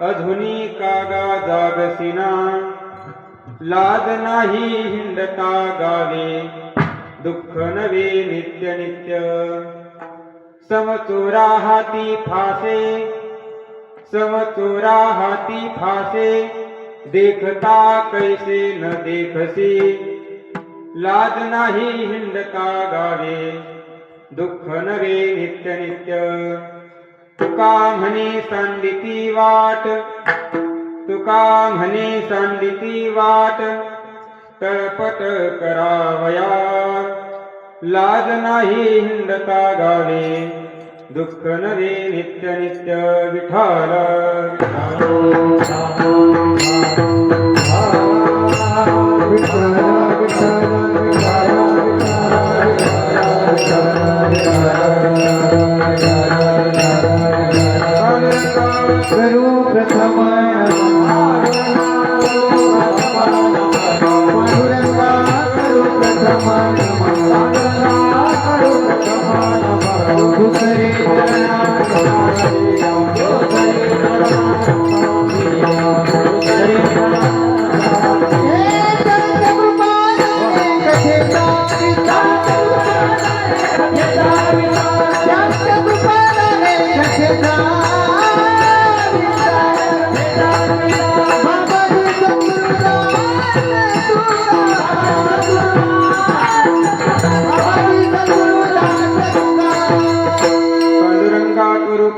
अधुनी कागा जागसिना, लाज नाही हिंडता गावे, दुःख नवे नित्य नित्य. समचोरा हाती फासे, समचोरा हाती फासे, देखता कैसे न देखसी, लाज नाही हिंडता गावे, दुःख नवे नित्य नित्य. तुका म्हणे सांडिती वाट, तुका म्हणे सांडिती वाट, तळपट करावया, लाज नाही हिंडता गावे, दुःख नवे नित्य नित्य. विठाल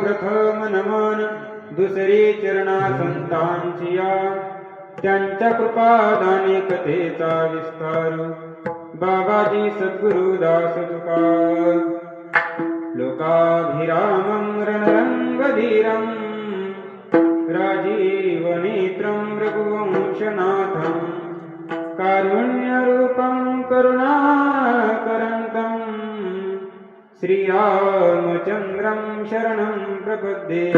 प्रथम नमन दुसरी चरणा संतांची या, त्यांच्या कृपादाने कथेचा विस्तार. बाबाजी सद्गुरु दास तुकार. लोकाभिरामं रणरंगधीरं, राजीव नेत्रं रघुवंशनाथं, कारुण्यरूपं करुणाकरन्तं, श्रीरामचन्द्रं शरणं प्रपद्ये.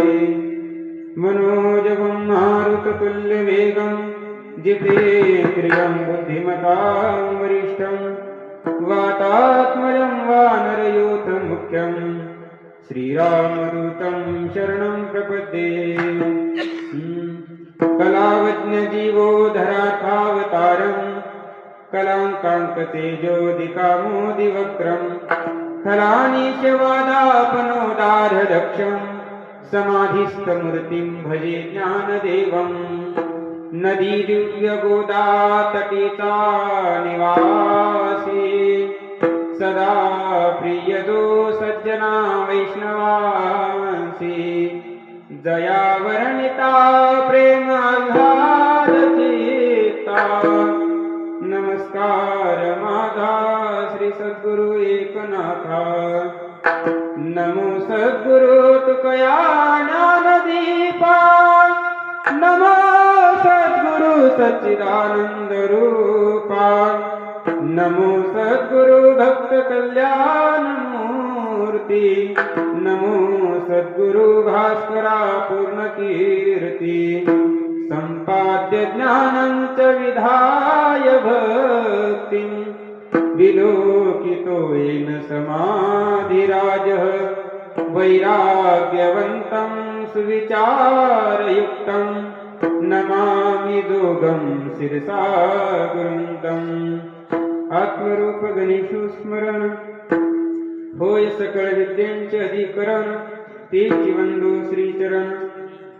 मनोजवं मारुततुल्यवेगं, जितेन्द्रियं बुद्धिमतां वरिष्ठं, वातात्मजं वानरयूथमुख्यं, श्रीरामदूतं शरणं प्रपद्ये. कलावज्ञजीवोधरार्थावतारं, कलाङ्काङ्कतेजोदिकामोदिवक्त्रं, फलानीशवादापनोदार्ढदक्षं, समाधिस्थमूर्तिं भजे ज्ञानदेवं. नदी दिव्यगोदातटीचा निवासी, सदा प्रियदो सज्जना वैष्णवांसी, जयावर्णिता प्रेम आह्लादचित्ता. नमस्कार माझा श्री सद्गुरु एकनाथा, नमो सद्गुरु तुकया ज्ञानदीपा, नमो सद्गुरु सच्चिदानंद रूपा, नमो सद्गुरु भक्त कल्याण मूर्ती, नमो सद्गुरु भास्करा पूर्ण कीर्ती. संपाद्य ज्ञानं च विधाय भक्तिं, विलोकितो येन समाधिराजः, वैराग्यवन्तं सुविचारयुक्तं, नमामि दोघं शिरसा गुरुं. आत्मरूप गणेशु स्मरण, होय सकळ विद्यांचे अधिकरण, तेची वंदो श्रीचरण,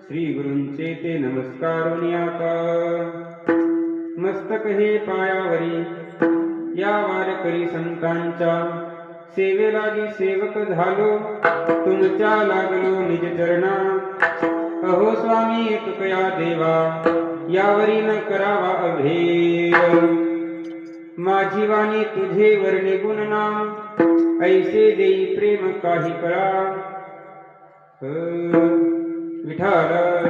श्री गुरूंचे ते नमस्कारोनी आकार. मस्तक हे पायावरी, या वारकरी संतांच्या सेवेलागी सेवक झालो, तुमच्या लागलो निज चरणा. अहो स्वामी तुकया देवा, यावरी न करावा अभेद, माझी वाणी तुझे वर्णे गुणनाम, ऐसे देई प्रेम काही कळा. विठाल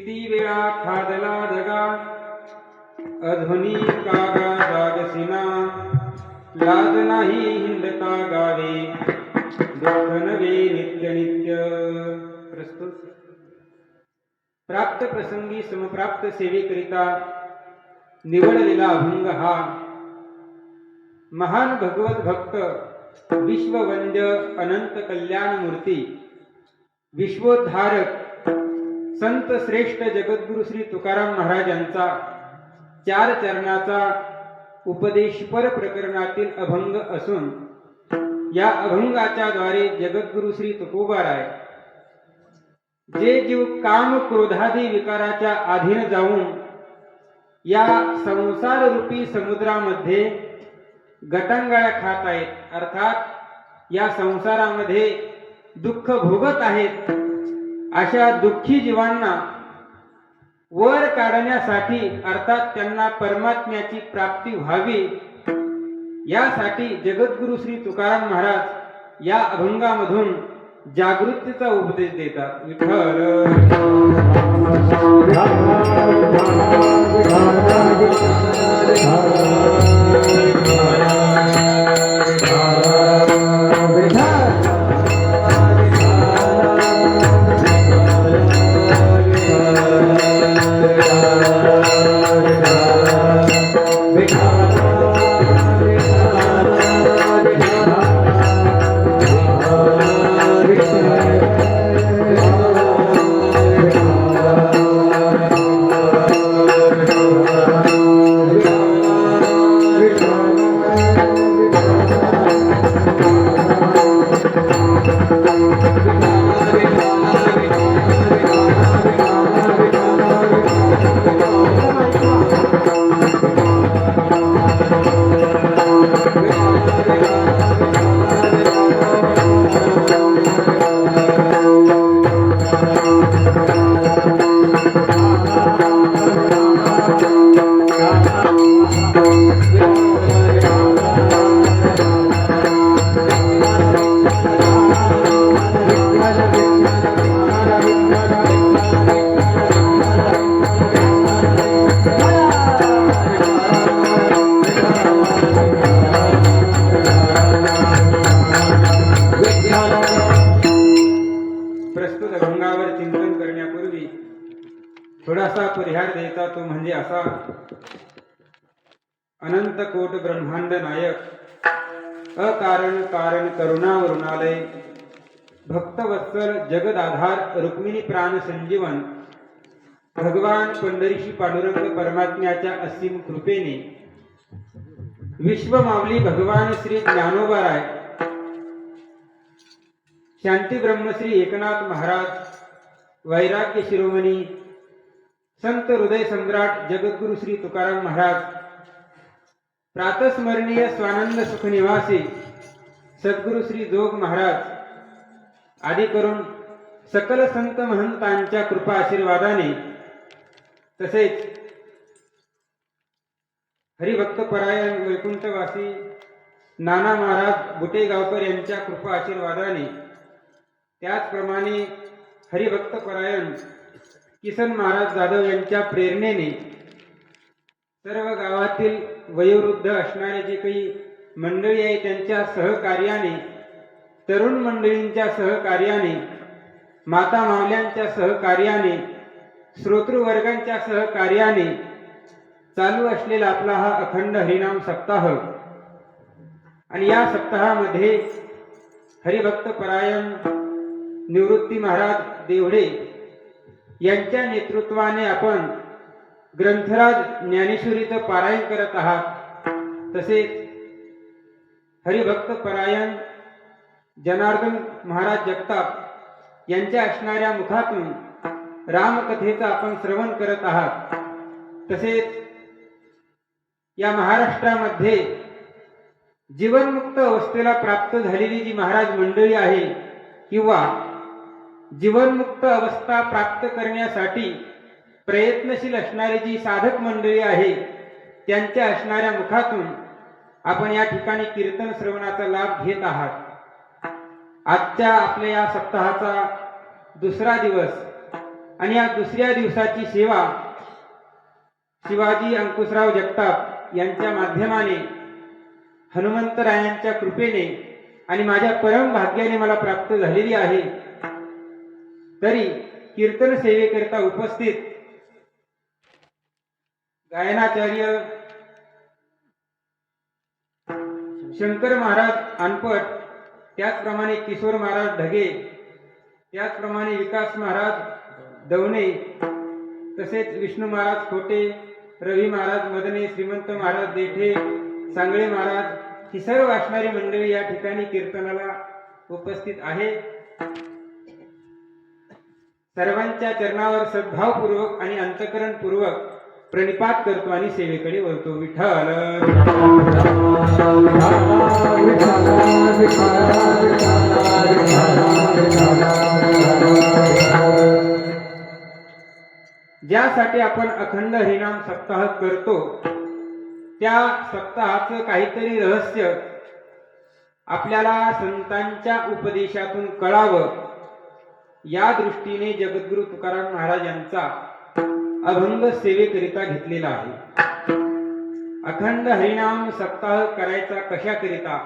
किती वेळा खादला दगा अध्वनी कागा जागसिना लाज नाही हिंडता गावे दुःख नवे नित्य नित्य. प्रस्तुत प्राप्त प्रसंगी समप्राप्त सेवेकरिता निवडलेला अभंग हा महान भगवत भक्त विश्ववंद्य अनंत कल्याण मूर्ती विश्वोद्धारक संत श्रेष्ठ जगद्गुरु श्री तुकाराम महाराजांचा 4 चरणाचा उपदेशपर प्रकरणातील अभंग असून या अभंगाच्या द्वारे जगद्गुरु श्री तुकोबाराय जे जीव काम क्रोधादी विकाराच्या अधीन जाऊन या संसार रूपी समुद्रामध्ये गटांगळ्या खात आहेत, अर्थात या संसारामध्ये दुःख भोगत आहेत, अशा दुःखी जीवांना वर काढण्यासाठी अर्थात त्यांना परमात्म्याची प्राप्ती व्हावी यासाठी जगद्गुरु श्री तुकाराम महाराज या अभंगामधून जागृतीचा उपदेश देतात. विठ्ठल थोडासा परिहार द्यायचा तो म्हणजे असा. अनंत कोट ब्रह्मांड नायक अकारण कारण करुणावरुणालय भक्तवत्सल जगदाधार रुक्मिणी प्राण संजीवन भगवान पंढरीशी पांडुरंग परमात्म्याच्या असीम कृपेने विश्वमावली भगवान श्री ज्ञानोबाराय शांती ब्रह्मश्री एकनाथ महाराज वैराग्य शिरोमणी संत हृदय सम्राट जगद्गुरु श्री तुकाराम महाराज प्रातस्मरणीय स्वानंद सुख निवासी सद्गुरु श्री जोग महाराज आदी करून सकल संत महंतांच्या कृपा आशीर्वादाने तसेच हरिभक्त परायण वैकुंठवासी नाना महाराज बुटेगावकर यांच्या कृपा आशीर्वादाने त्याचप्रमाणे हरिभक्त परायण किसन महाराज जाधव यांच्या प्रेरणेने सर्व गावातील वयोवृद्ध असणारे जे काही मंडळी आहे त्यांच्या सहकार्याने तरुण मंडळींच्या सहकार्याने माता मावल्यांच्या सहकार्याने श्रोतृवर्गांच्या सहकार्याने चालू असलेला आपला हा अखंड हरिनाम सप्ताह आणि या सप्ताहामध्ये हरिभक्त परायण निवृत्ती महाराज देवडे यांच्या नेतृत्वाने आपण ग्रंथराज ज्ञानेश्वरीचं पारायण करत आहात. तसेच हरिभक्त परायण जनार्दन महाराज जगताप यांच्या असणाऱ्या मुखातून रामकथेचा आपण श्रवण करत आहात. तसेच या महाराष्ट्रामध्ये जीवनमुक्त अवस्थेला प्राप्त झालेली जी महाराज मंडळी आहे किंवा जीवनमुक्त अवस्था प्राप्त करण्यासाठी प्रयत्नशील असणारी जी साधक मंडळी आहे त्यांच्या असणाऱ्या मुखातून आपण या ठिकाणी कीर्तन श्रवणाचा लाभ घेत आहात. आजच्या आपल्या या सप्ताहाचा दुसरा दिवस आणि या दुसऱ्या दिवसाची सेवा शिवाजी अंकुशराव जगताप यांच्या माध्यमाने हनुमंतरायांच्या कृपेने आणि माझ्या परम भाग्याने मला प्राप्त झालेली आहे. तरी कीर्तन सेवेकरिता उपस्थित गायनाचार्य शंकर महाराज अनपट, त्याचप्रमाणे किशोर महाराज ढगे, त्याचप्रमाणे विकास महाराज दवणे, तसेच विष्णू महाराज खोटे, रवी महाराज मदने, श्रीमंत महाराज देठे, सांगळे महाराज, ही सर्व असणारी मंडळी या ठिकाणी कीर्तनाला उपस्थित आहे. सर्वांच्या चरणावर सद्भावपूर्वक आणि अंतःकरणपूर्वक प्रणिपात करतो आणि सेवेकडे वळतो. विठ्ठल ज्यासाठी आपण अखंड हरिनाम सप्ताह करतो, त्या सप्ताहाचं काहीतरी रहस्य आपल्याला संतांच्या उपदेशातून कळावं, या दृष्टीने जगद्गुरु तुकाराम महाराज यांचा अभंग सेवेकरिता घेतलेला आहे. अखंड हरिनाम सप्ताह करायचा कशाकरिता,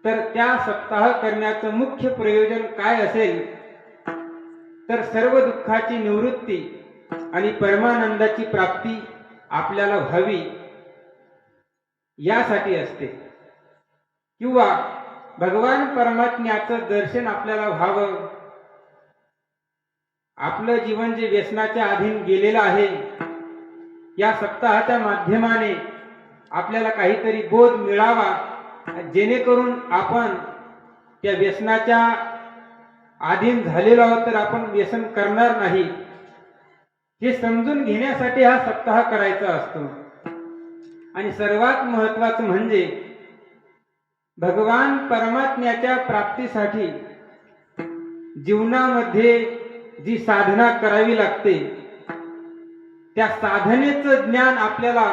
तर त्या सप्ताह करण्याचं मुख्य प्रयोजन काय असेल, तर सर्व दुःखाची निवृत्ती आणि परमानंदाची प्राप्ती आपल्याला व्हावी यासाठी असते, किंवा भगवान परमात्म्याचं दर्शन आपल्याला व्हावं. आपलं जीवन जे व्यसनाच्या अधीन गेलेलं आहे, या सप्ताहाच्या माध्यमाने आपल्याला काहीतरी बोध मिळावा, जेणेकरून आपण त्या व्यसनाच्या अधीन झालेलो आहोत तर आपण व्यसन करणार नाही, हे समजून घेण्यासाठी हा सप्ताह करायचा असतो. आणि सर्वात महत्वाचं म्हणजे भगवान परमात्म्याच्या प्राप्तीसाठी जीवनामध्ये जी साधना करावी लागते, त्या साधनेचं ज्ञान आपल्याला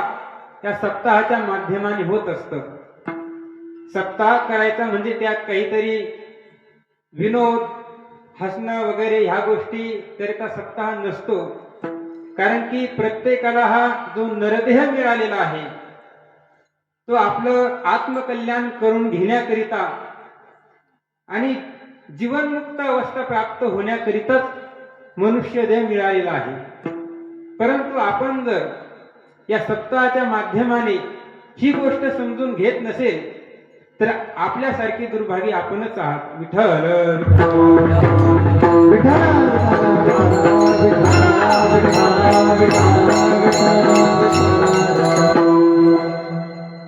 या सप्ताहाच्या माध्यमाने होत असतं. सप्ताह करायचा म्हणजे त्यात काहीतरी विनोद, हसणं वगैरे ह्या गोष्टी करिता सप्ताह नसतो. कारण की प्रत्येकाला हा जो नरदेह मिळालेला आहे, तो आपलं आत्मकल्याण करून घेण्याकरिता आणि जीवनमुक्त अवस्था प्राप्त होण्याकरिताच मनुष्य देह मिळालेला आहे. परंतु आपण जर या सप्ताहाच्या माध्यमाने ही गोष्ट समजून घेत नसेल तर आपल्यासारखी दुर्भागी आपणच आहात. विठ्ठल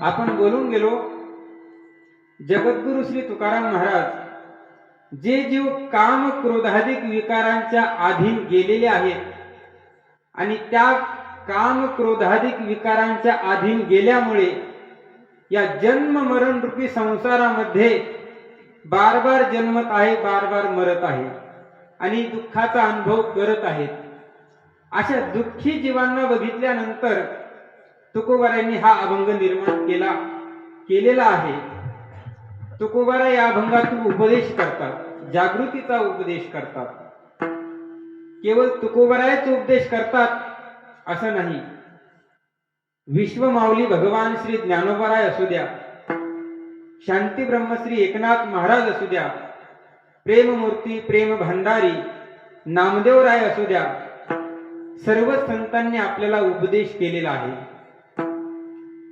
आपण बोलून गेलो, जगद्गुरु श्री तुकाराम महाराज जे जीव काम क्रोधाधिक विकारांच्या अधीन गेलेले आहेत आणि त्या काम क्रोधाधिक विकारांच्या अधीन गेल्यामुळे या जन्म मरण रूपी संसारामध्ये बार बार जन्मत आहे, बार बार मरत आहे आणि दुःखाचा अनुभव करत आहेत. अशा दुःखी जीवांना बघितल्यानंतर तुकोबारायांनी हा अभंग निर्माण केलेला आहे. तुकोबारा या अभंगातून उपदेश करतात, जागृतीचा उपदेश करतात. केवळ तुकोबारायच उपदेश करतात असं नाही. विश्वमाऊली भगवान श्री ज्ञानोबाराय असू द्या, शांती ब्रह्मश्री एकनाथ महाराज असू द्या, प्रेममूर्ती प्रेम भंडारी नामदेवराय असू द्या, सर्व संतांनी आपल्याला उपदेश केलेला आहे.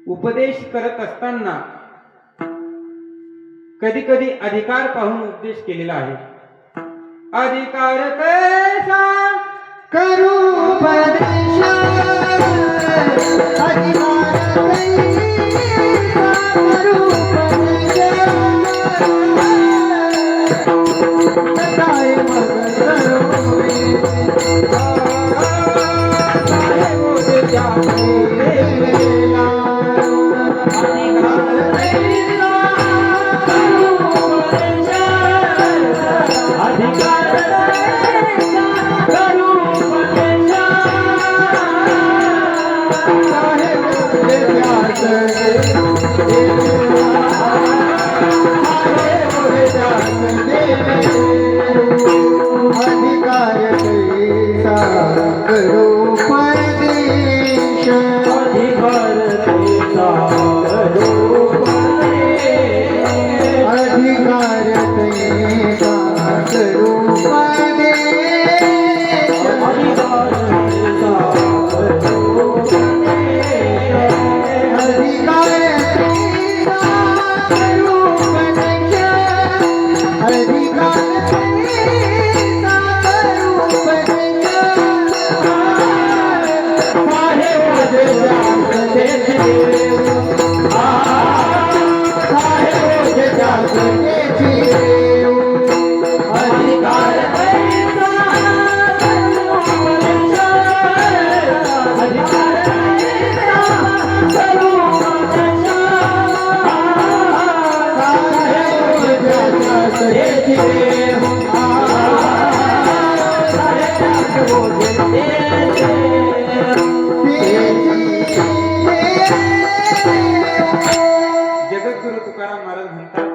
उपदेश करत असताना कधी कधी अधिकार पाहून उपदेश केलेला आहे. अधिकार कैसा करू उपदेश, अधिकार कैसा करू उपदेश, काय मग करू अधिकार जगद्गुरु तुकाराम महाराज म्हणतात,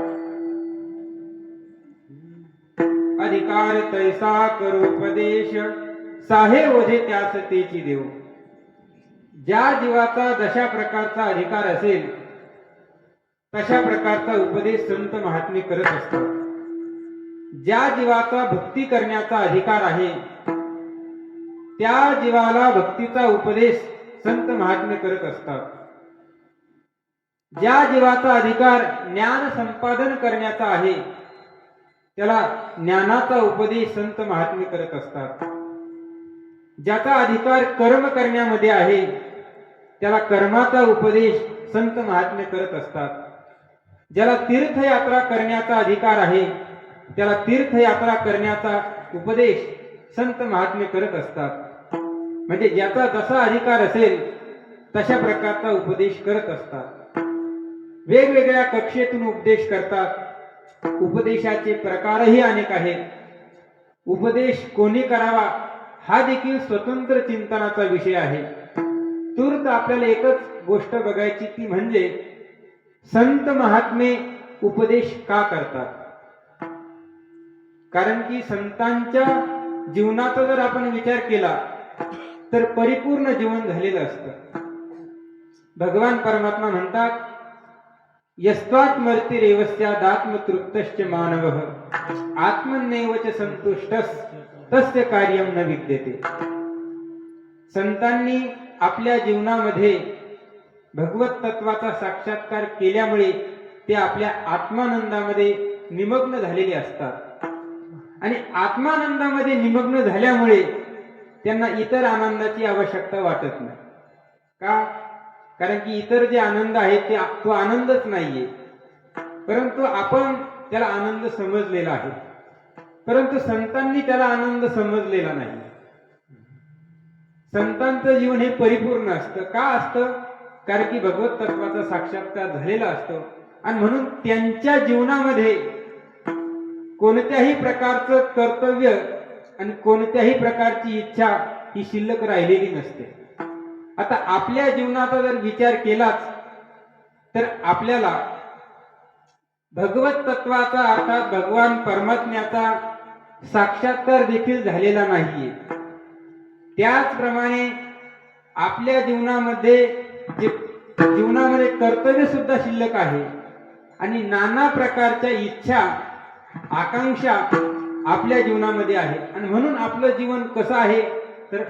अधिकार तैसा करोपदेश साहे ओझे त्यास तेची देव. ज्या जीवाचा जशा प्रकारचा अधिकार असेल तशा प्रकारचा उपदेश संत महात्मे करत असतात. ज्या जीवाचा भक्ती करण्याचा अधिकार आहे त्या जीवाला भक्तीचा उपदेश संत महात्मे करत असतात. ज्या जीवाचा अधिकार ज्ञान संपादन करण्याचा आहे त्याला ज्ञानाचा उपदेश संत महात्मे करत असतात. ज्याचा अधिकार कर्म करण्यामध्ये आहे त्याला कर्माचा उपदेश संत महात्मे करत असतात. ज्याला तीर्थयात्रा करण्याचा अधिकार आहे त्याला तीर्थयात्रा करण्याचा उपदेश संत महात्मे करत असतात. म्हणजे ज्याचा जसा अधिकार असेल तशा प्रकारचा उपदेश करत असतात. वेगवेगळ्या कक्षेतून उपदेश करतात. उपदेशाचे प्रकारही अनेक आहेत. उपदेश कोणी करावा हा देखील स्वतंत्र चिंतनाचा विषय आहे. तूर्त आपल्याला एकच गोष्ट बघायची ती म्हणजे संत महात्मे उपदेश का करतात. कारण की संतांच्या जीवनाचा जर आपण विचार केला तर परिपूर्ण जीवन झालेलं असतं. भगवान परमात्मा म्हणतात, यस्त्वात्मर्तिरेवस्यादात्मतृप्तश्च मानवः आत्मन्येव च संतुष्टस् तस्य कार्यं न विद्यते. संतांनी आपल्या जीवनामध्ये भगवत तत्वाचा साक्षात्कार केल्यामुळे ते आपल्या आत्मानंदामध्ये निमग्न झालेले असतात. आणि आत्मानंदामध्ये निमग्न झाल्यामुळे त्यांना इतर आनंदाची आवश्यकता वाटत नाही. का? कारण की इतर जे आनंद आहे ते तो आनंदच नाहीये, परंतु आपण त्याला आनंद समजलेला आहे. परंतु संतांनी त्याला आनंद समजलेला नाही. संतांचं जीवन हे परिपूर्ण असतं. का असतं? कारण की भगवत तत्वाचा साक्षात्कार झालेला असतो आणि म्हणून त्यांच्या जीवनामध्ये कोणत्याही प्रकारचं कर्तव्य आणि कोणत्याही प्रकारची इच्छा ही शिल्लक राहिलेली नसते. आता आपल्या जीवनाचा जर विचार केलाच तर आपल्याला भगवत तत्वाचा अर्थात भगवान परमात्म्याचा साक्षात्कार देखील झालेला नाहीये. त्याचप्रमाणे आपल्या जीवनामध्ये कर्तव्य सुद्धा शिल्लक आहे आणि नाना प्रकारच्या इच्छा आकांक्षा आपल्या जीवनामध्ये आहे. आणि म्हणून आपलं जीवन कसं आहे तर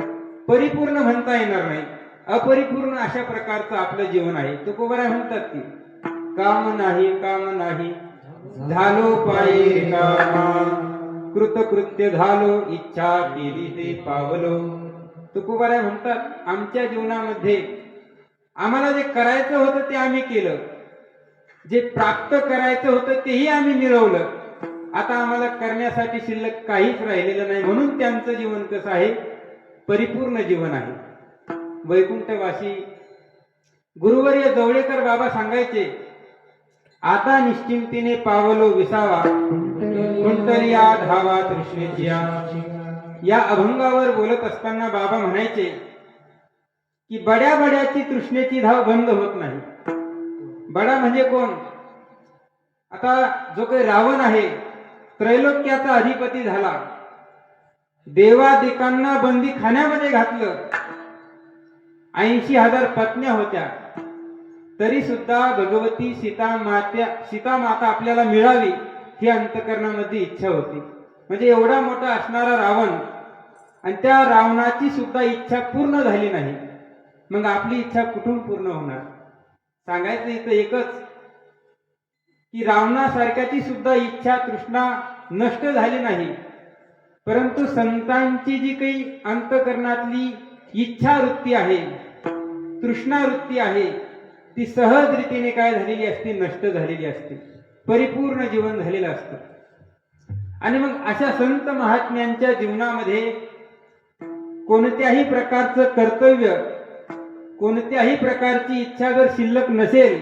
परिपूर्ण म्हणता येणार नाही, अपरिपूर्ण अशा प्रकारचं आपलं जीवन आहे. तुकोबरा म्हणतात की काम नाही झालो पायी कामा, कृतकृत्य झालो इच्छा केली ते पावलो. तुकोबरा म्हणतात आमच्या जीवनामध्ये आम्हाला जे करायचं होतं ते आम्ही केलं, जे प्राप्त करायचं होतं तेही आम्ही मिळवलं. आता आम्हाला करण्यासाठी शिल्लक काहीच राहिलेलं नाही. म्हणून त्यांचं जीवन कसं आहे? परिपूर्ण जीवन आहे. वैकुंठवासी गुरुवर्य जवळेकर बाबा सांगायचे, आता निश्चिंतीने पावलो विसावा, कुंटलिया धावा तृष्णेच्या. या अभंगावर बोलत असताना बाबा म्हणायचे की बड्या बड्याची तृष्णेची धाव बंद होत नाही. बडा म्हणजे कोण? आता जो काही रावण आहे त्रैलोक्याचा अधिपती झाला, देवादिकांना बंदी खाण्यामध्ये घातलं, 80,000 पत्न्या होत्या, तरी सुद्धा भगवती सीता माता आपल्याला मिळावी ही अंतकरणामध्ये इच्छा होती. म्हणजे एवढा मोठा असणारा रावण आणि त्या रावणाची सुद्धा इच्छा पूर्ण झाली नाही, मग आपली इच्छा कुठून पूर्ण होणार? सांगायचं इथं एकच की रावणासारख्याची सुद्धा इच्छा तृष्णा नष्ट झाली नाही, परंतु संतांची जी काही अंतकरणातली इच्छा वृत्ती आहे, तृष्णा वृत्ती आहे, ती सहज रीतीने काय झालेली असते, नष्ट झालेली असते, परिपूर्ण जीवन झालेलं असतं. आणि मग अशा संत महात्म्यांच्या जीवनामध्ये कोणत्याही प्रकारचं कर्तव्य, कोणत्याही प्रकारची इच्छा जर शिल्लक नसेल,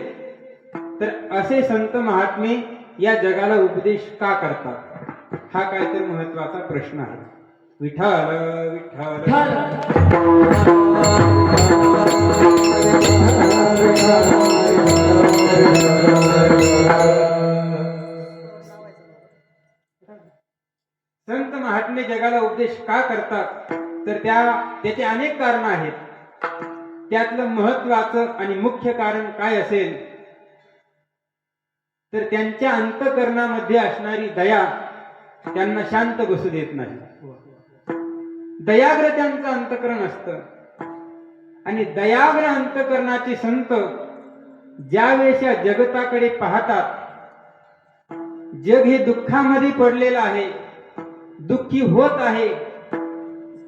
तर असे संत महात्मे या जगाला उपदेश का करतात? हा काय तर महत्वाचा प्रश्न आहे. विठ्ठल विठ्ठल संत महात्मे जगाला उपदेश का करतात? तर त्याचे अनेक कारण आहेत. त्यातलं महत्वाचं आणि मुख्य कारण काय असेल, तर त्यांच्या अंतकरणामध्ये असणारी दया त्यांना शांत बसू देत नाही. दयाग्र त्यांचं अंतकरण असतं आणि दयाग्र अंतकरणाचे संत ज्यावेळेस या जगताकडे पाहतात, जग हे दुःखामध्ये पडलेलं आहे, दुःखी होत आहे,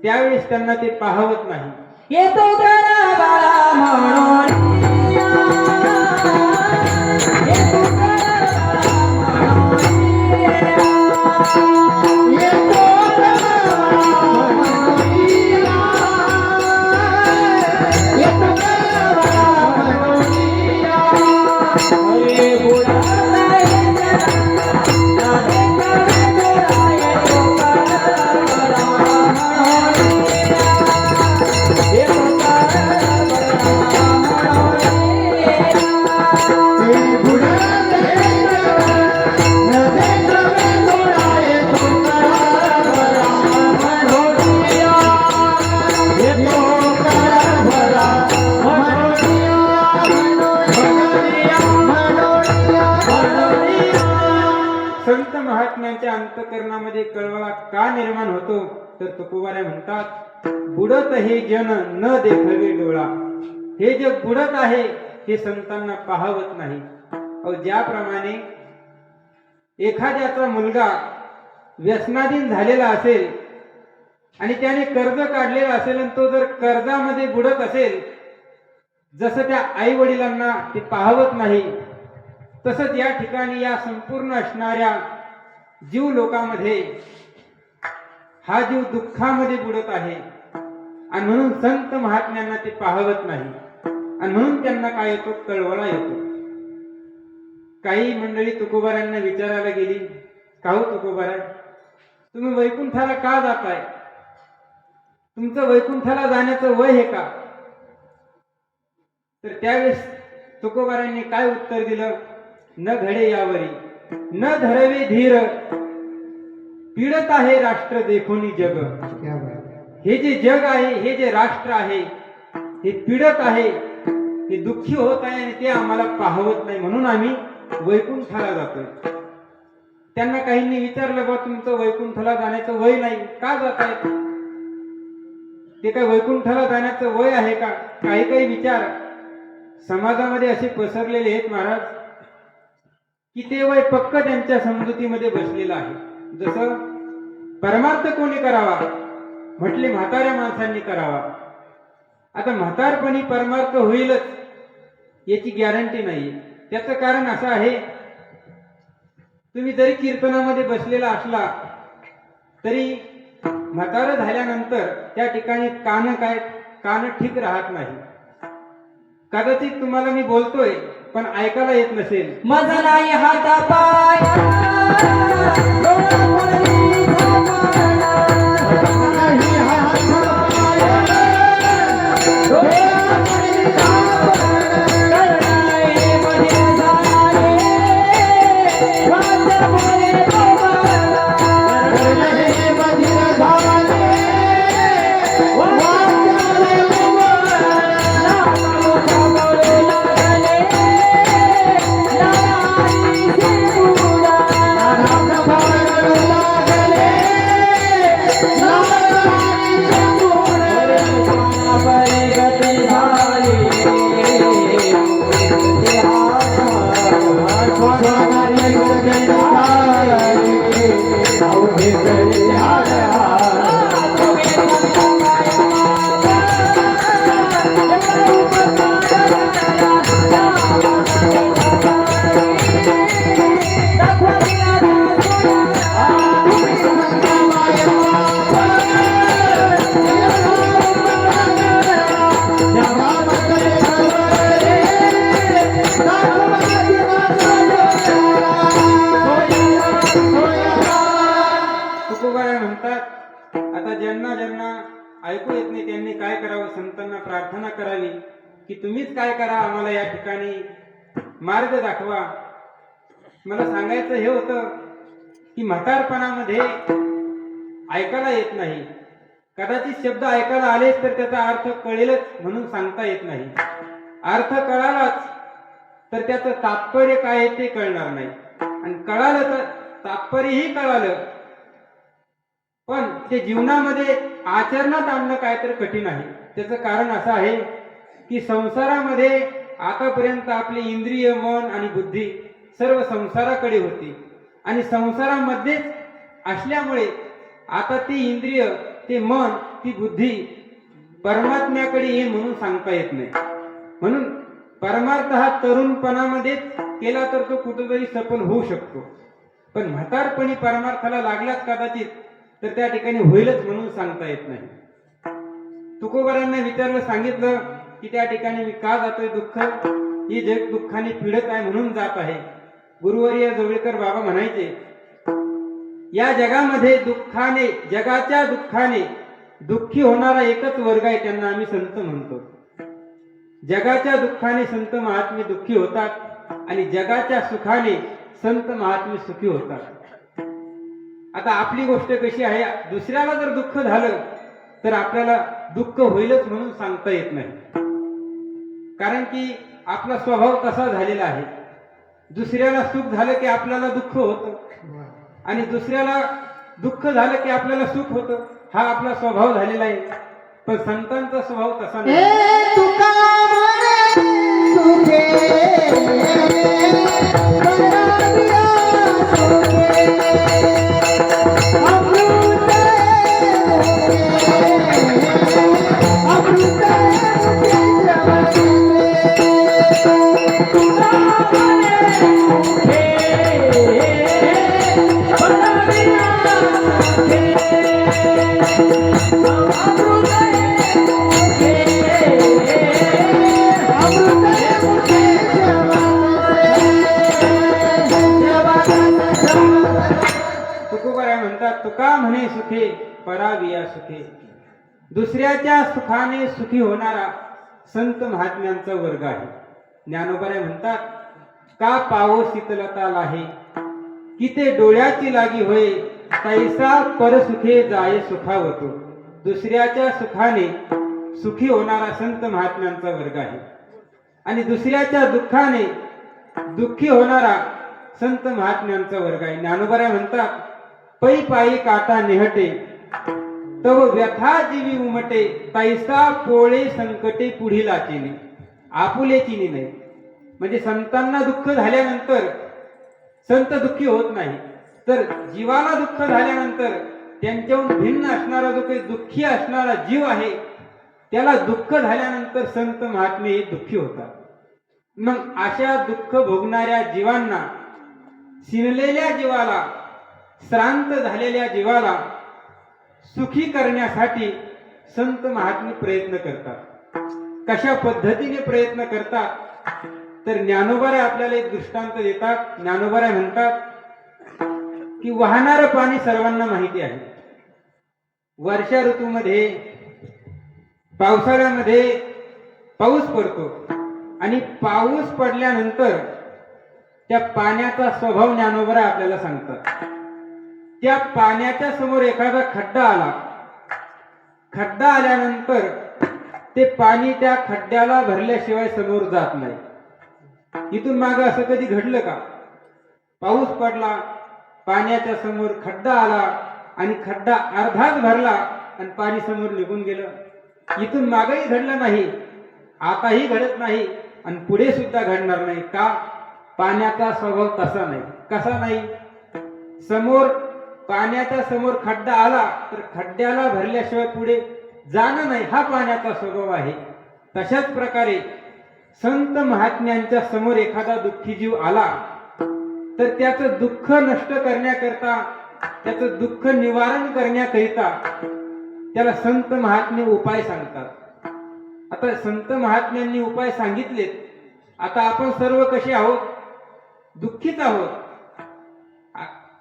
त्यावेळेस त्यांना ते पाहवत नाही. येतो गणाबाळा म्हणून येतो संत महात्म्यांच्या अंतकरणामध्ये कळवळा का निर्माण होतो? तर तुकोबाऱ्या म्हणतात, बुडत हे जन न देखवे डोळा. हे जग बुडत आहे, हे संतांना पाहवत नाही. ज्याप्रमाणे एखाद्याचा मुलगा व्यसनाधीन झालेला असेल आणि त्याने कर्ज काढलेला असेल आणि तो जर कर्जामध्ये बुडत असेल, जसं त्या आई वडिलांना ते पाहवत नाही, तसंच या ठिकाणी या संपूर्ण असणाऱ्या जीव लोकांमध्ये हा जीव दुःखामध्ये बुडत आहे. आणि म्हणून संत महात्म्यांना ते पाहवत नाही आणि म्हणून त्यांना काय येतो? कळवळा येतो. काही मंडळी तुकोबाऱ्यांना विचारायला गेली, का हो तुकोबाऱ्या, तुम्ही वैकुंठाला का जाताय? तुमचं वैकुंठाला जाण्याचं वय आहे का? तर त्यावेळेस तुकोबाऱ्यांनी काय उत्तर दिलं? न घडे यावरी न धरवे धीर, पीडत आहे राष्ट्र देखोनी जग. हे जे जग आहे, हे जे राष्ट्र आहे, हे पीडत आहे, हे दुःखी होत आहे आणि ते आम्हाला पाहवत नाही, म्हणून आम्ही वैकुंठाला जातोय. त्यांना काहींनी विचारलं, बा तुमचं वैकुंठाला जाण्याचं वय नाही, का जाताय? ते काय वैकुंठाला जाण्याचं वय आहे का? काही काही विचार समाजामध्ये असे पसरलेले आहेत महाराज, की ते वय पक्क त्यांच्या समजुतीमध्ये बसलेलं आहे. जसं परमार्थ कोणी करावा म्हटले, म्हाताऱ्या माणसांनी करावा. आता म्हातारपणी परमार्थ होईलच याची गॅरंटी नाही. त्याचं कारण असं आहे, तुम्ही जरी कीर्तनामध्ये बसलेला असला तरी म्हातारं झाल्यानंतर त्या ठिकाणी कान ठीक राहत नाही. कदाचित तुम्हाला मी बोलतोय पण ऐकायला येत नसेल. माझा नाही हाता पाय ज्यांना ज्यांना ऐकू येत नाही त्यांनी काय करावं, संतांना प्रार्थना करावी की तुम्हीच काय करा, आम्हाला या ठिकाणी मार्ग दाखवा. मला सांगायचं हे होतं की म्हातारपणामध्ये ऐकायला येत नाही, कदाचित शब्द ऐकायला आलेच तर त्याचा अर्थ कळेलच म्हणून सांगता येत नाही. अर्थ कळालाच तर त्याचं तात्पर्य काय आहे ते कळणार नाही, आणि कळालं तर तात्पर्यही कळालं पण ते जीवनामध्ये आचरणात आणणं काय तर कठीण आहे. त्याचं कारण असं आहे की संसारामध्ये आतापर्यंत आपली इंद्रिय, मन आणि बुद्धी सर्व संसाराकडे होती, आणि संसारामध्येच असल्यामुळे आता ती इंद्रिय, ते मन, ती बुद्धी परमात्म्याकडे ये म्हणून सांगता येत नाही. म्हणून परमार्थ हा तरुणपणामध्येच केला तर तो कुठेतरी सफल होऊ शकतो, पण म्हातारपणी परमार्थाला लागलाच कदाचित तर त्या ठिकाणी होईलच म्हणून सांगता येत नाही. तुकोबारांना विचारलं, सांगितलं की त्या ठिकाणी मी का जातोय, दुःख ही जग दुःखाने पीडत आहे म्हणून जात आहे. गुरुवर्य जोगळेकर बाबा म्हणायचे, या जगामध्ये दुःखाने, जगाच्या दुःखाने दुःखी होणारा एकच वर्ग आहे, त्यांना आम्ही संत म्हणतो. जगाच्या दुःखाने संत महात्मे दुःखी होतात आणि जगाच्या सुखाने संत महात्मे सुखी होतात. आता आपली गोष्ट कशी आहे, दुसऱ्याला जर दुःख झालं तर आपल्याला दुःख होईलच म्हणून सांगता येत नाही, कारण की आपला स्वभाव तसा झालेला आहे. दुसऱ्याला सुख झालं की आपल्याला दुःख होतं, आणि दुसऱ्याला दुःख झालं की आपल्याला सुख होतं. हा आपला स्वभाव झालेला आहे, पण संतांचा स्वभाव तसा नाही. तुका म्हणे सुखे बनाविया सुखे, अमृत अमृत तुका म्हणे सुखे बनाविया तुकोबाराय म्हणतात, तुका म्हणे सुखे पराविया सुखे. दुसऱ्याच्या सुखाने सुखी होणारा संत महात्म्यांचा वर्ग आहे. ज्ञानोबाराय म्हणतात, का पावो शीतलता लाहे, की ते डोळ्याची लागी होय, तैसा परसुखे जाय सुखावतो. दुसऱ्याच्या सुखाने सुखी होणारा संत महात्म्यांचा वर्ग आहे, आणि दुसऱ्याच्या दुःखाने दुःखी होणारा संत महात्म्यांचा वर्ग आहे. ज्ञानोबाराय म्हणतात, पै पायी काटा निहटे, तव व्यथा जीवी उमटे, तैसा पोळे संकटे पुढील आचिनी. आपुले चिनी नाही, म्हणजे संतांना दुःख झाल्यानंतर संत दुःखी होत नाही, तर जीवाला दुःख झाल्यानंतर त्यांच्याहून भिन्न असणारा जो काही दुःखी असणारा जीव आहे त्याला दुःख झाल्यानंतर संत महात्मे हे दुःखी होतात. मग अशा दुःख भोगणाऱ्या जीवांना, शिरलेल्या जीवाला, श्रांत झालेल्या जीवाला सुखी करण्यासाठी संत महात्मे प्रयत्न करतात. कशा पद्धतीने प्रयत्न करतात तर ज्ञानोबाराय आपल्याला एक दृष्टांत देतात. ज्ञानोबाराय म्हणतात की वाहणारं पाणी सर्वांना माहिती आहे. वर्षा ऋतूमध्ये, पावसाळ्यामध्ये पाऊस पडतो, आणि पाऊस पडल्यानंतर त्या पाण्याचा स्वभाव ज्ञानोबाराय आपल्याला सांगतात. त्या पाण्याच्या समोर एखादा खड्डा आला, खड्डा आल्यानंतर ते पाणी त्या खड्ड्याला भरल्याशिवाय समोर जात नाही. इथून मागे असं कधी घडलं का? पाऊस पडला, पाण्याच्या समोर खड्डा आला, आणि खड्डा अर्धाच भरला आणि पाणी समोर निघून गेलं. इथून मागेही घडलं नाही, आताही घडत नाही, आणि पुढे सुद्धा घडणार नाही. का? पाण्याचा स्वभाव तसा नाही. कसा नाही? समोर, पाण्याच्या समोर खड्डा आला तर खड्ड्याला भरल्याशिवाय पुढे जाणं नाही, हा पाण्याचा स्वभाव आहे. तशाच प्रकारे संत महात्म्यांच्या समोर एखादा दुःखी जीव आला तर त्याचं दुःख नष्ट करण्याकरता, त्याचं दुःख निवारण करण्याकरिता त्याला संत महात्मे उपाय सांगतात. आता संत महात्म्यांनी उपाय सांगितलेत. आता आपण सर्व कसे आहोत? दुःखीच आहोत.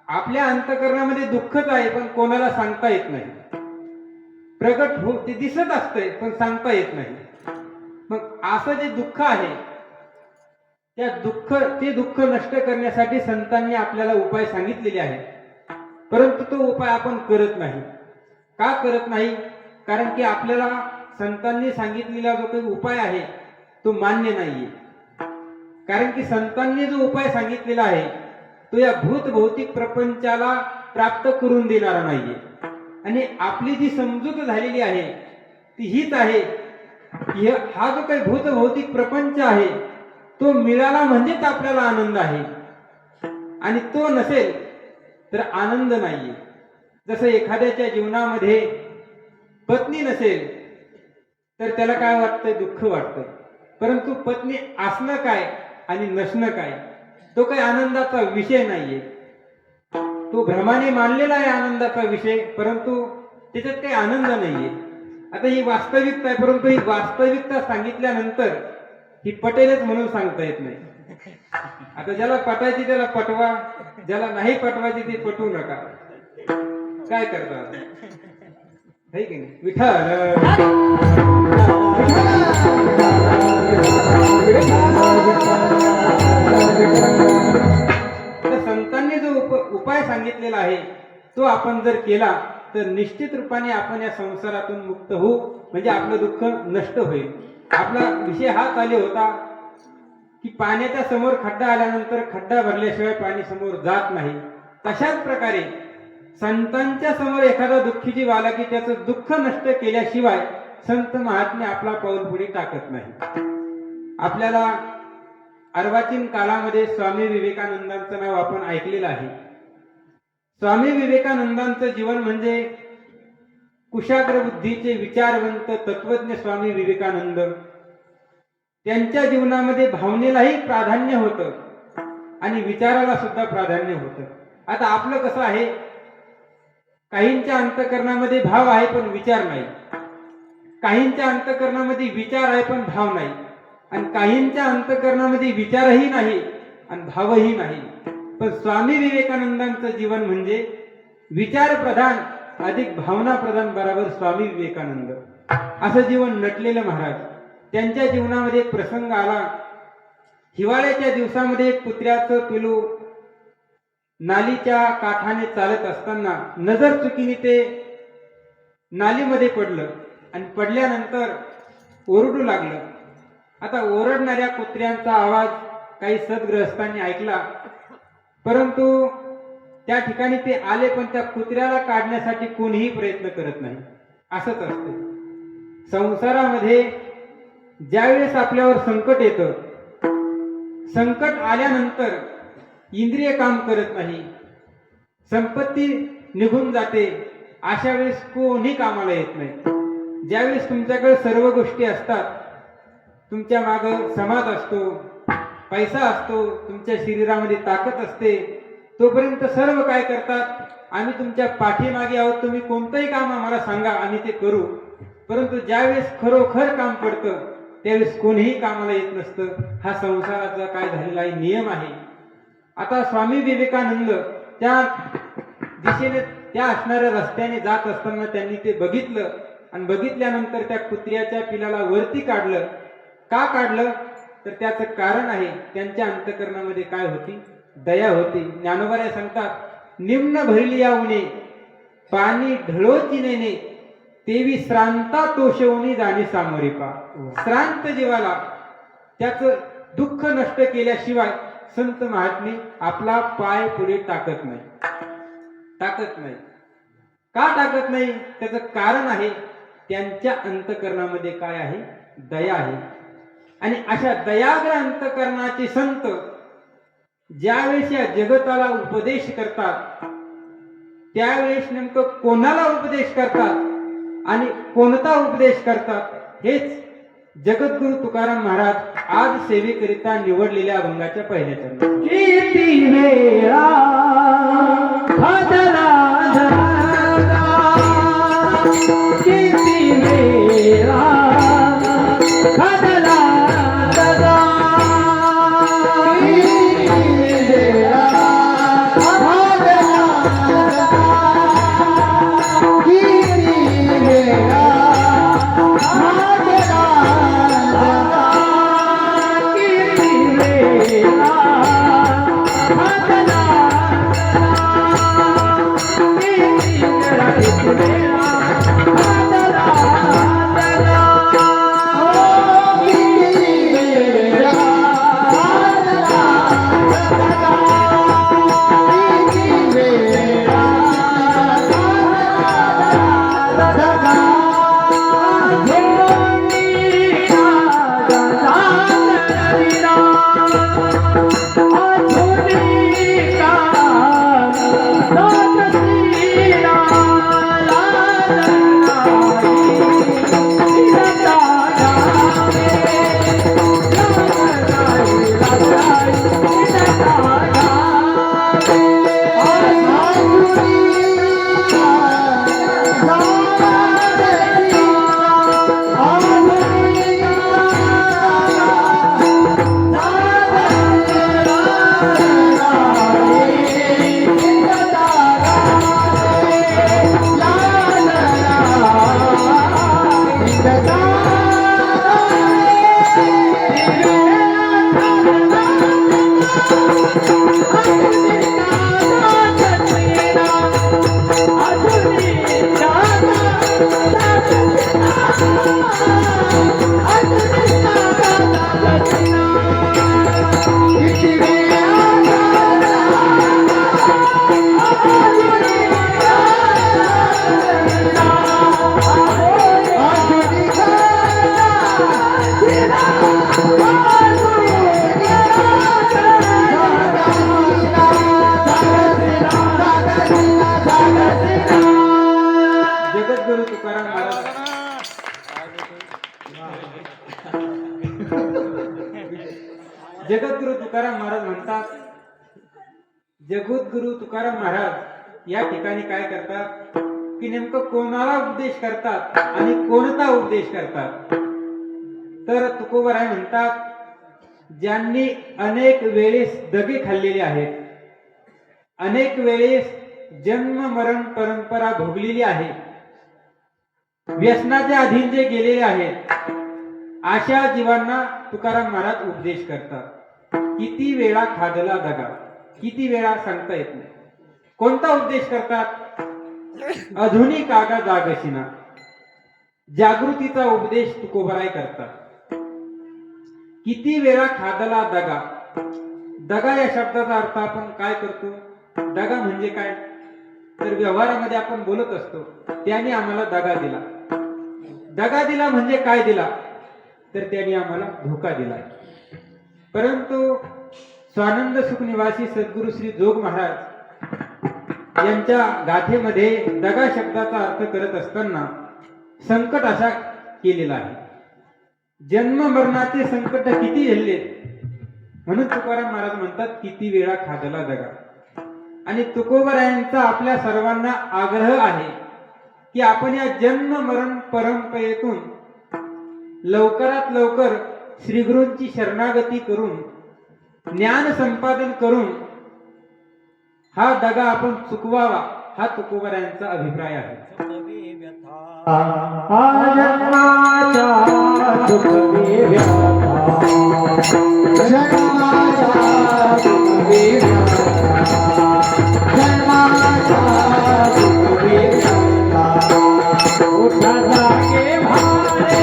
आपल्या अंतःकरणामध्ये दुःखच आहे, पण कोणाला सांगता येत नाही. प्रगट हो ते दिसत असतंय पण सांगता येत नाही. मग असं जे दुःख आहे ते दुःख नष्ट करण्यासाठी संतांनी आपल्याला उपाय सांगितलेले आहेत. परंतु तो उपाय आपण करत नाही. का करत नाही? कारण की आपल्याला संतांनी सांगितलेला जो काही उपाय आहे तो मान्य नाहीये. कारण की संतांनी जो उपाय सांगितलेला आहे तो या भूत भौतिक प्रपंचाला प्राप्त करून देणारा नाहीये. आणि आपली जी समजूत झालेली आहे ती हीच आहे की हा जो काही भूत भौतिक प्रपंच आहे तो मिळाला म्हणजेच आपल्याला आनंद आहे, आणि तो नसेल तर आनंद नाहीये. जसं एखाद्याच्या जीवनामध्ये पत्नी नसेल तर त्याला काय वाटतंय? दुःख वाटतंय. परंतु पत्नी असणं काय आणि नसणं काय तो काही आनंदाचा विषय नाहीये. तो भ्रमाने मानलेला आहे आनंदाचा विषय, परंतु त्याच्यात काही आनंद नाहीये. आता ही वास्तविकता आहे, परंतु ही वास्तविकता सांगितल्यानंतर ही पटेलच म्हणून सांगता येत नाही. आता ज्याला पटायची त्याला पटवा, ज्याला नाही पटवायची ते पटवू नका. काय करता है की नाही? विठ्ठल तर संतांनी जो उपाय सांगितलेला आहे तो आपण जर केला तर निश्चित रूपाने आपण या संसारातून मुक्त होऊ, म्हणजे आपलं दुःख नष्ट होईल. आपला विषय हा चालू होता की पाण्याच्या समोर खड्डा आल्यानंतर खड्डा भरल्याशिवाय पाणी समोर जात नाही. तशाच प्रकारे संतांच्या समोर एखादा दुःखी जीव आला की त्याचं दुःख नष्ट केल्याशिवाय संत महात्मे आपला पाऊल पुढे टाकत नाही. आपल्याला अर्वाचीन काळामध्ये स्वामी विवेकानंदांचं नाव आपण ऐकलेलं आहे. स्वामी विवेकानंदांचं जीवन म्हणजे कुशाग्र बुद्धीचे विचारवंत तत्वज्ञ स्वामी विवेकानंद. त्यांच्या जीवनामध्ये भावनेलाही प्राधान्य होतं आणि विचाराला सुद्धा प्राधान्य होतं. आता आपलं कसं आहे, काहींच्या अंतःकरणामध्ये भाव आहे पण विचार नाही, काहींच्या अंतःकरणामध्ये विचार आहे पण भाव नाही, आणि काहींच्या अंतःकरणामध्ये विचारही नाही आणि भावही नाही. पण स्वामी विवेकानंदांचं जीवन म्हणजे विचार प्रधान अधिक भावना प्रधान बरोबर स्वामी विवेकानंद असं जीवन नटलेलं महाराज. त्यांच्या जीवनामध्ये एक प्रसंग आला. हिवाळ्याच्या दिवसामध्ये एक कुत्र्याचं पिलू नालीच्या काठाने चालत असताना नजर चुकीने ते नालीमध्ये पडलं आणि पडल्यानंतर ओरडू लागलं. आता ओरडणाऱ्या कुत्र्यांचा आवाज काही सद्ग्रहस्थांनी ऐकला, परंतु त्या ठिकाणी ते आले पण त्या कुत्र्याला काढण्यासाठी कोणीही प्रयत्न करत नाही. असंच असतं संसारामध्ये. ज्यावेळेस आपल्यावर संकट येतं, संकट आल्यानंतर इंद्रिय काम करत नाही, संपत्ती निघून जाते, अशा वेळेस कोणी कामाला येत नाही. ज्यावेळेस तुमच्याकडे सर्व गोष्टी असतात, तुमच्या मागं समाज असतो, पैसा असतो, तुमच्या शरीरामध्ये ताकद असते, तोपर्यंत सर्व काय करतात, आम्ही तुमच्या पाठीमागे आहोत, तुम्ही कोणतंही काम आम्हाला सांगा आम्ही ते करू. परंतु ज्यावेळेस खरोखर काम पडतं त्यावेळेस कोणीही कामाला येत नसतं. हा संसाराचा काय झालेला आहे नियम आहे. आता स्वामी विवेकानंद त्या दिशेने त्या असणाऱ्या रस्त्याने जात असताना त्यांनी ते बघितलं आणि बघितल्यानंतर त्या कुत्र्याच्या पिलाला वरती काढलं. का काढलं तर त्याचं कारण आहे त्यांच्या अंतःकरणामध्ये काय होती, दया होती. ज्ञानोबा सांगतात, निम्न भरली यावणे पाणी ढळोची नेणे तेवी श्रांता तोषवणी जाणे सामोरे पा. श्रांत जीवाला त्याचं दुःख नष्ट केल्याशिवाय संत महात्मे आपला पाय पुढे टाकत नाही. का टाकत नाही? त्याचं कारण आहे त्यांच्या अंतःकरणामध्ये काय आहे, दया आहे. आणि अशा दयाग्र अंतःकरणाचे संत ज्यावेळेस या जगताला उपदेश करतात त्यावेळेस नेमकं कोणाला उपदेश करतात आणि कोणता उपदेश करतात हेच जगद्गुरु तुकाराम महाराज आज सेवेकरिता निवडलेल्या अभंगाच्या पहिल्या चरणात. किती वेळा खादला धरा, किती वेळा खादला धरा, किती वेळा खादला धरा, किती वेळा तुकाराम महाराज म्हणतात, जगद्गुरु तुकाराम महाराज या ठिकाणी काय करतात की नेमकं कोणाला उपदेश करतात आणि कोणता उपदेश करतात. तर तुकोबराय म्हणतात, ज्यांनी अनेक वेळेस दगे खाल्लेले आहेत, अनेक वेळेस जन्म मरण परंपरा भोगलेली आहे, व्यसनाच्या अधीन जे गेलेले आहेत, अशा जीवांना तुकाराम महाराज उपदेश करतात. किती वेळा खादला दगा, किती वेळा सांगता येत नाही. कोणता उपदेश करतात? अधुनी कागा जागशिना, जागृतीचा उपदेश तुकोबराय करतात. किती वेळा खादला दगा. दगा या शब्दाचा अर्थ आपण काय करतो? दगा म्हणजे काय? तर व्यवहारामध्ये आपण बोलत असतो, त्याने आम्हाला दगा दिला. दगा दिला म्हणजे काय दिला? तर त्याने आम्हाला धोका दिला. परंतु स्वानंद सुख निवासी सद्गुरु श्री जोग महाराज यांच्या गाथेमध्ये दगा शब्दाचा अर्थ करत असताना संकट असा केलेला आहे. जन्म मरणाचे संकट किती झेलले, म्हणून तुकाराम महाराज म्हणतात, किती वेळा खादला दगा. आणि तुकोबरायांचा आपल्या सर्वांना आग्रह आहे की आपण या जन्म मरण परंपरेतून लवकरात लवकर श्रीगुरूंची शरणागती करून ज्ञान संपादन करून हा दगा आपण चुकवावा, हा तुकोबरायांचा अभिप्राय आहे. जन्माचा दुःख व्यथा, जन्माचा दुःख व्यथा, जन्माचा दुःख व्यथा, उठा जागे भारे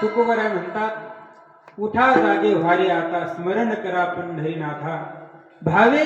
तुकोबराय म्हणतात, उठा जागे व्हारे आता, स्मरण करा पंढरीनाथा, भावे